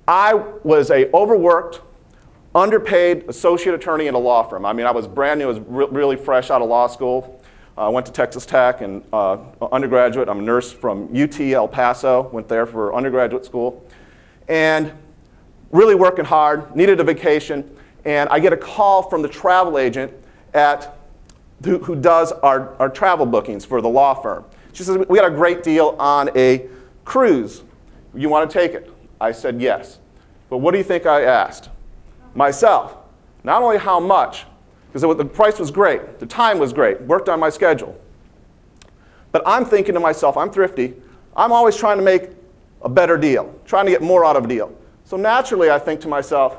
I was a overworked, underpaid associate attorney in a law firm. I mean, I was brand new, I was really fresh out of law school. I went to Texas Tech and undergraduate. I'm a nurse from UT El Paso, went there for undergraduate school. And really working hard, needed a vacation, and I get a call from the travel agent who does our travel bookings for the law firm. She says, we got a great deal on a cruise. You want to take it? I said yes. But what do you think I asked? Myself. Not only how much, because the price was great, the time was great, worked on my schedule. But I'm thinking to myself, I'm thrifty, I'm always trying to make a better deal, trying to get more out of a deal. So naturally I think to myself,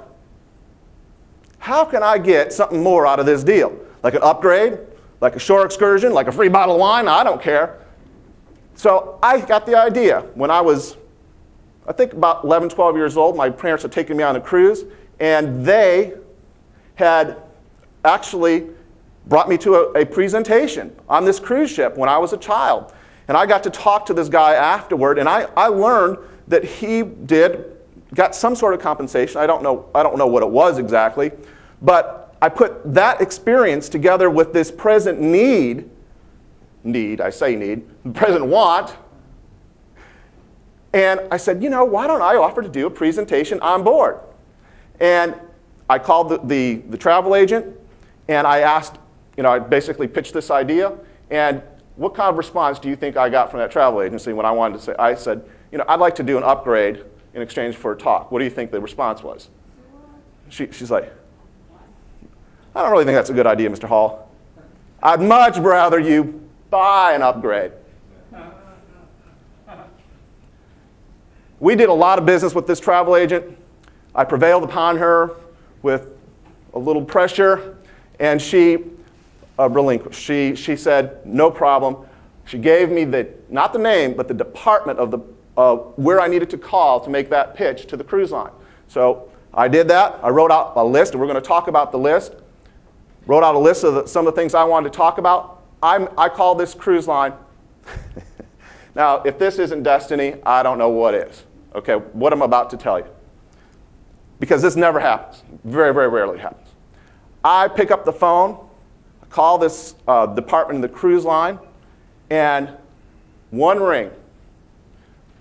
how can I get something more out of this deal? Like an upgrade, like a shore excursion, like a free bottle of wine, I don't care. So I got the idea. When I was, I think about 11, 12 years old, my parents had taken me on a cruise, and they had actually brought me to a presentation on this cruise ship when I was a child. And I got to talk to this guy afterward, and I learned that he got some sort of compensation. I don't know what it was exactly, but I put that experience together with this present present want, and I said, you know, why don't I offer to do a presentation on board? And I called the travel agent, and I asked, you know, I basically pitched this idea, and what kind of response do you think I got from that travel agency when I wanted to say, I said, you know, I'd like to do an upgrade in exchange for a talk. What do you think the response was? She's like, I don't really think that's a good idea, Mr. Hall. I'd much rather you buy an upgrade. We did a lot of business with this travel agent. I prevailed upon her with a little pressure, and she relinquished. She said, no problem. She gave me not the name, but the department of where I needed to call to make that pitch to the cruise line. So I did that. I wrote out a list, and we're going to talk about the list. Wrote out a list of some of the things I wanted to talk about. I called this cruise line. Now, if this isn't destiny, I don't know what is. Okay, what I'm about to tell you. Because this never happens. Very, very rarely happens. I pick up the phone, call this department in the cruise line, and one ring.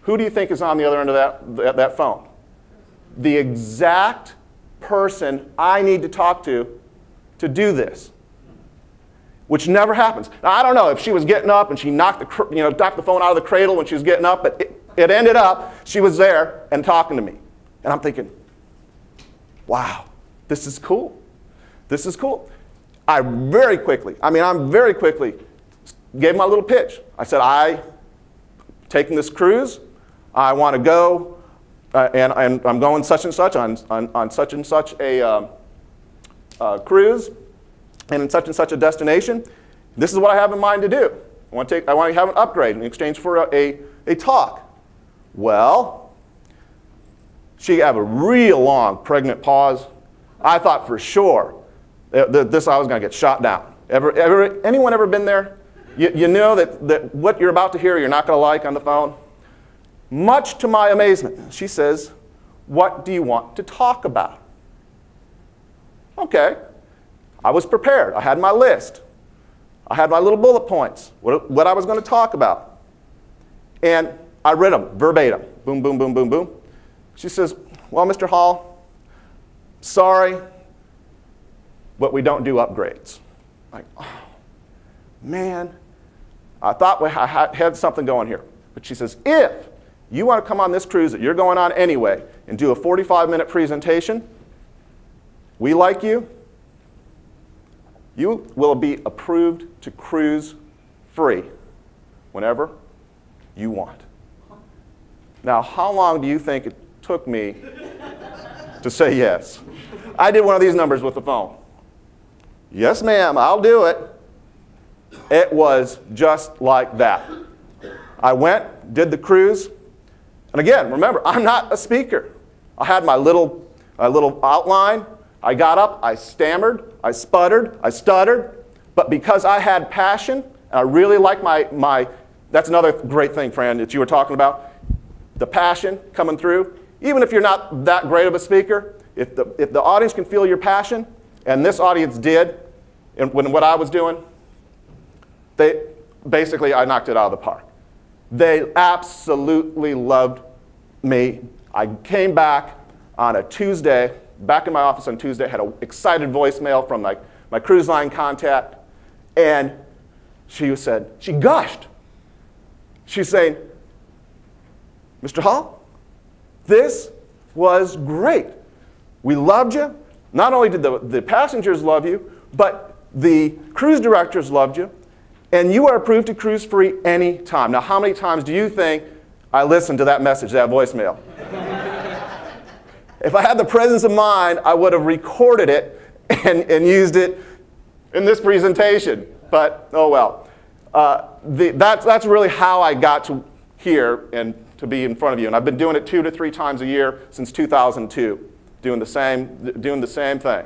Who do you think is on the other end of that phone? The exact person I need to talk to do this, which never happens. Now, I don't know if she was getting up and she knocked the phone out of the cradle when she was getting up, but it ended up she was there and talking to me. And I'm thinking, wow, this is cool. This is cool. I very quickly gave my little pitch. I said, I'm taking this cruise. I want to go, and I'm going such and such on such and such a cruise, and in such and such a destination. This is what I have in mind to do. I want to have an upgrade in exchange for a talk. Well, she had a real long pregnant pause. I thought for sure I was going to get shot down. Anyone ever been there? You know that what you're about to hear you're not going to like on the phone? Much to my amazement, she says, what do you want to talk about? Okay. I was prepared. I had my list. I had my little bullet points, what I was going to talk about. And I read them verbatim. Boom, boom, boom, boom, boom. She says, well, Mr. Hall, sorry, but we don't do upgrades. Like, oh, man, I thought I had something going here. But she says, if you want to come on this cruise that you're going on anyway and do a 45-minute presentation, we like you. You will be approved to cruise free whenever you want. Now, how long do you think it took me to say yes? I did one of these numbers with the phone. Yes, ma'am, I'll do it. It was just like that. I went, did the cruise, and again, remember, I'm not a speaker. I had my little outline. I got up, I stammered, I sputtered, I stuttered, but because I had passion, and I really like that's another great thing, Fran, that you were talking about, the passion coming through, even if you're not that great of a speaker, if the audience can feel your passion, and this audience did, when what I was doing, basically I knocked it out of the park. They absolutely loved me. I came back on a Tuesday, back in my office on Tuesday, had an excited voicemail from my cruise line contact, and she gushed. She's saying, Mr. Hall, this was great. We loved you. Not only did the passengers love you, but the cruise directors loved you, and you are approved to cruise free any time. Now, how many times do you think I listened to that message, that voicemail? If I had the presence of mind, I would have recorded it and used it in this presentation. But, oh well. That's really how I got to here and to be in front of you. And I've been doing it 2 to 3 times a year since 2002, doing the same thing.